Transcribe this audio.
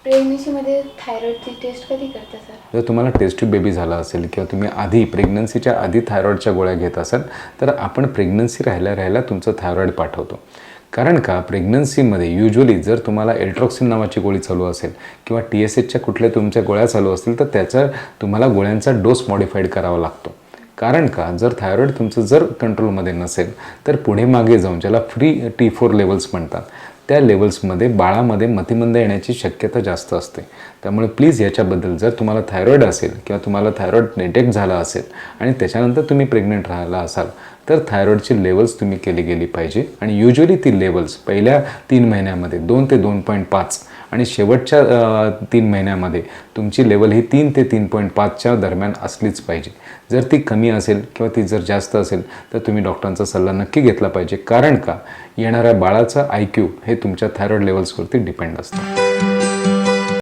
प्रेग्नन्सीमध्ये थायरॉइडची taste कधी करता sir? जर तुम्हाला टेस्ट ट्यूब बेबी झाला असेल किंवा तुम्ही आधी प्रेग्नन्सीच्या आधी थायरॉइडच्या गोळ्या घेत असाल तर आपण प्रेग्नन्सी राहिल्या तुमचं थायरॉइड पाठवतो. कारण का प्रेग्नन्सीमध्ये युजली जर तुम्हाला एल्ट्रॉक्सिन नावाची गोळी चालू असेल किंवा TSHच्या कुठल्या तुमच्या गोळ्या चालू असतील तर त्याचा तुम्हाला गोळ्यांचा डोस मॉडिफाईड करावा लागतो. कारण का जर थायरॉइड तुमचं जर कंट्रोलमध्ये नसेल तर पुढे मागे जाऊन ज्याला फ्री T4 लेवल्स म्हणतात त्या लेवल्समध्ये बाळामध्ये मतिमंद येण्याची शक्यता जास्त असते. त्यामुळे प्लीज याच्याबद्दल जर तुम्हाला थायरॉइड असेल किंवा तुम्हाला थायरॉइड डिटेक्ट झाला असेल आणि त्याच्यानंतर तुम्ही प्रेग्नंट राहिला असाल तर थायरॉइडची लेवल्स तुम्ही केली गेली पाहिजे. आणि युजली ती लेवल्स पहिल्या 3 महिन्यामध्ये 2 ते 2.5 आणि शेवटच्या 3 महिन्यामध्ये तुमची लेवल ही 3 ते 3.5च्या दरम्यान असलीच पाहिजे. जर ती कमी असेल किंवा ती जर जास्त असेल तर तुम्ही डॉक्टरांचा सल्ला नक्की घेतला पाहिजे. कारण का येणाऱ्या बाळाचं IQ हे तुमच्या थायरॉइड लेवल्सवरती डिपेंड असतं.